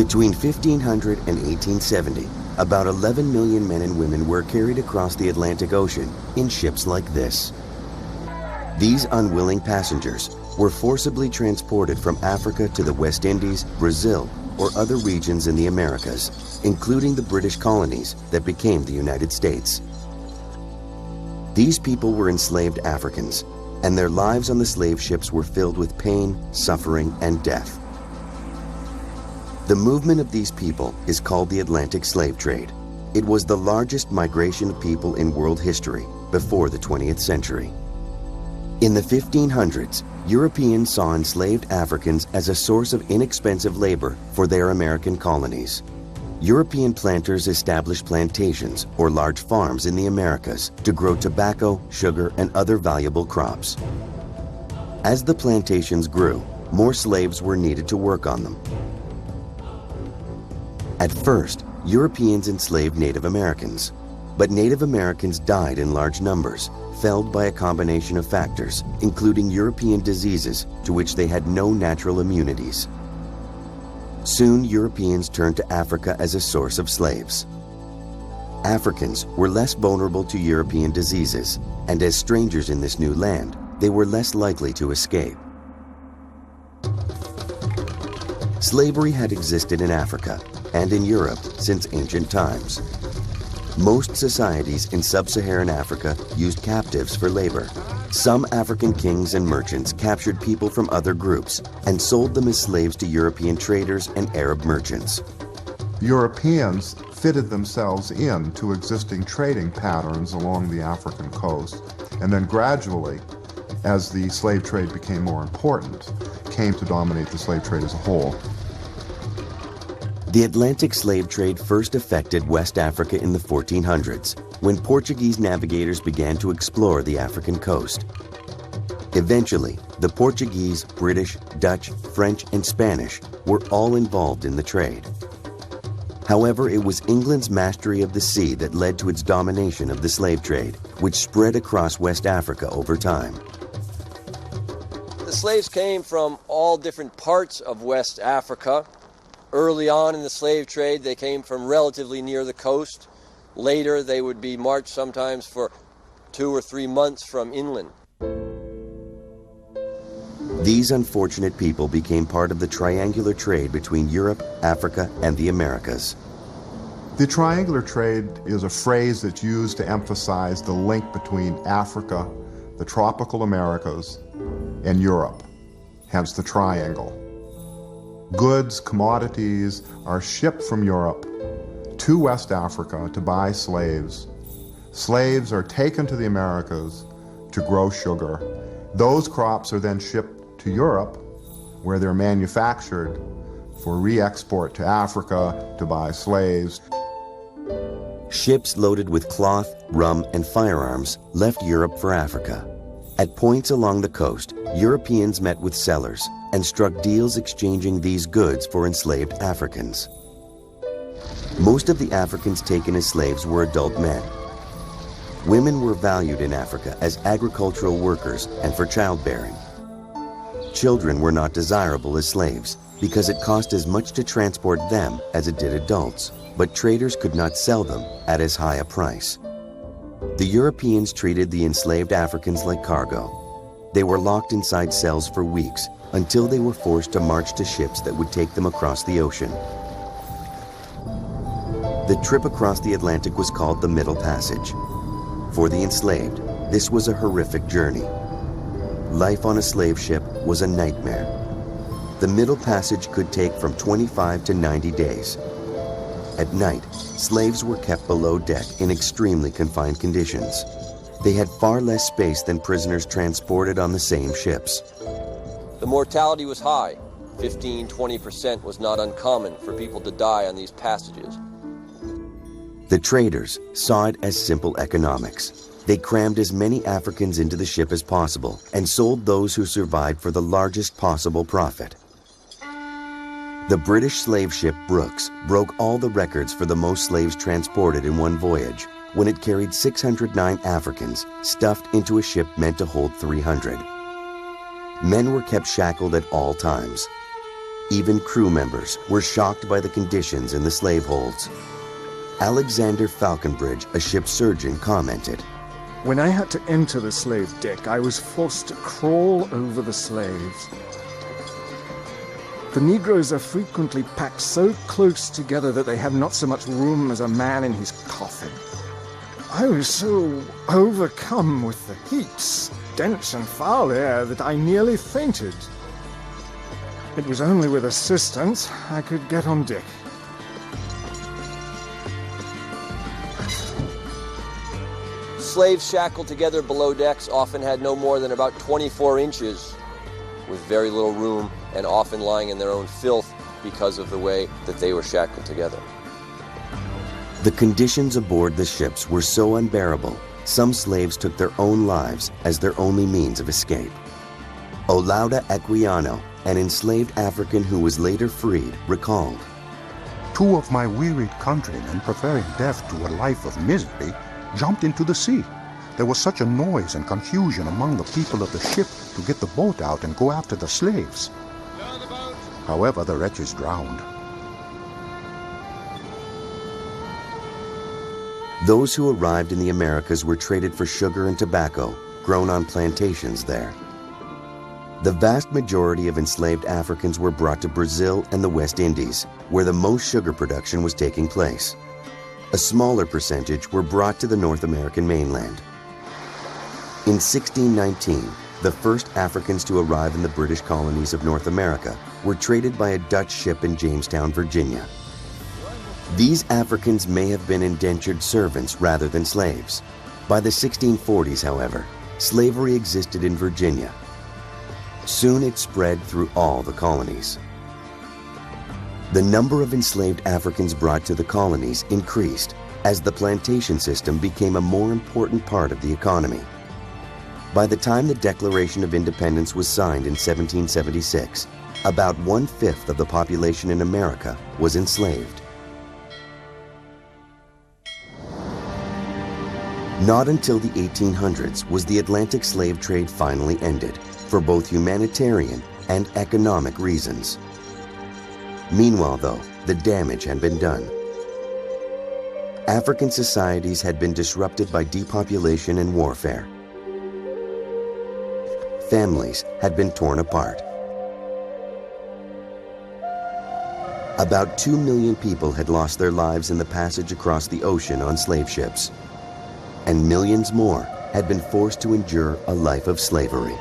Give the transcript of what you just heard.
Between 1500 and 1870, about 11 million men and women were carried across the Atlantic Ocean in ships like this. These unwilling passengers were forcibly transported from Africa to the West Indies, Brazil, or other regions in the Americas, including the British colonies that became the United States. These people were enslaved Africans, and their lives on the slave ships were filled with pain, suffering, and death. The movement of these people is called the Atlantic slave trade. It was the largest migration of people in world history before the 20th century. In the 1500s, Europeans saw enslaved Africans as a source of inexpensive labor for their American colonies. European planters established plantations or large farms in the Americas to grow tobacco, sugar, and other valuable crops. As the plantations grew, more slaves were needed to work on them. At first, Europeans enslaved Native Americans, but Native Americans died in large numbers, felled by a combination of factors, including European diseases to which they had no natural immunities. Soon, Europeans turned to Africa as a source of slaves. Africans were less vulnerable to European diseases, and as strangers in this new land, they were less likely to escape. Slavery had existed in Africa and in Europe since ancient times. Most societies in sub-Saharan Africa used captives for labor. Some African kings and merchants captured people from other groups and sold them as slaves to European traders and Arab merchants. Europeans fitted themselves into existing trading patterns along the African coast, and then gradually, as the slave trade became more important, came to dominate the slave trade as a whole. The Atlantic slave trade first affected West Africa in the 1400s, when Portuguese navigators began to explore the African coast. Eventually, the Portuguese, British, Dutch, French, and Spanish were all involved in the trade. However, it was England's mastery of the sea that led to its domination of the slave trade, which spread across West Africa over time. The slaves came from all different parts of West Africa. Early on in the slave trade, they came from relatively near the coast. Later, they would be marched sometimes for 2 or 3 months from inland. These unfortunate people became part of the triangular trade between Europe, Africa, and the Americas. The triangular trade is a phrase that's used to emphasize the link between Africa, the tropical Americas, and Europe, hence the triangle. Goods, commodities are shipped from Europe to West Africa to buy slaves. Slaves are taken to the Americas to grow sugar. Those crops are then shipped to Europe, where they're manufactured for re-export to Africa to buy slaves. Ships loaded with cloth, rum, and firearms left Europe for Africa. At points along the coast, Europeans met with sellers and struck deals exchanging these goods for enslaved Africans. Most of the Africans taken as slaves were adult men. Women were valued in Africa as agricultural workers and for childbearing. Children were not desirable as slaves because it cost as much to transport them as it did adults, but traders could not sell them at as high a price. The Europeans treated the enslaved Africans like cargo. They were locked inside cells for weeks until they were forced to march to ships that would take them across the ocean. The trip across the Atlantic was called the Middle Passage. For the enslaved, this was a horrific journey. Life on a slave ship was a nightmare. The Middle Passage could take from 25 to 90 days. At night, slaves were kept below deck in extremely confined conditions. They had far less space than prisoners transported on the same ships. The mortality was high. 15–20% was not uncommon for people to die on these passages. The traders saw it as simple economics. They crammed as many Africans into the ship as possible and sold those who survived for the largest possible profit. The British slave ship Brooks broke all the records for the most slaves transported in one voyage when it carried 609 Africans stuffed into a ship meant to hold 300. Men were kept shackled at all times. Even crew members were shocked by the conditions in the slave holds. Alexander Falconbridge, a ship surgeon, commented, "When I had to enter the slave deck, I was forced to crawl over the slaves. The Negroes are frequently packed so close together that they have not so much room as a man in his coffin. I was so overcome with the heat, stench, and foul air that I nearly fainted. It was only with assistance I could get on deck." Slaves shackled together below decks often had no more than about 24 inches, with very little room and often lying in their own filth because of the way that they were shackled together. The conditions aboard the ships were so unbearable, some slaves took their own lives as their only means of escape. Olaudah Equiano, an enslaved African who was later freed, recalled, "Two of my wearied countrymen, preferring death to a life of misery, jumped into the sea. There was such a noise and confusion among the people of the ship to get the boat out and go after the slaves. However, the wretches drowned." Those who arrived in the Americas were traded for sugar and tobacco, grown on plantations there. The vast majority of enslaved Africans were brought to Brazil and the West Indies, where the most sugar production was taking place. A smaller percentage were brought to the North American mainland. In 1619, the first Africans to arrive in the British colonies of North America were traded by a Dutch ship in Jamestown, Virginia. These Africans may have been indentured servants rather than slaves. By the 1640s, however, slavery existed in Virginia. Soon it spread through all the colonies. The number of enslaved Africans brought to the colonies increased as the plantation system became a more important part of the economy. By the time the Declaration of Independence was signed in 1776, about 1/5 of the population in America was enslaved. Not until the 1800s was the Atlantic slave trade finally ended, for both humanitarian and economic reasons. Meanwhile, though, the damage had been done. African societies had been disrupted by depopulation and warfare. Families had been torn apart. About 2 million people had lost their lives in the passage across the ocean on slave ships, and millions more had been forced to endure a life of slavery.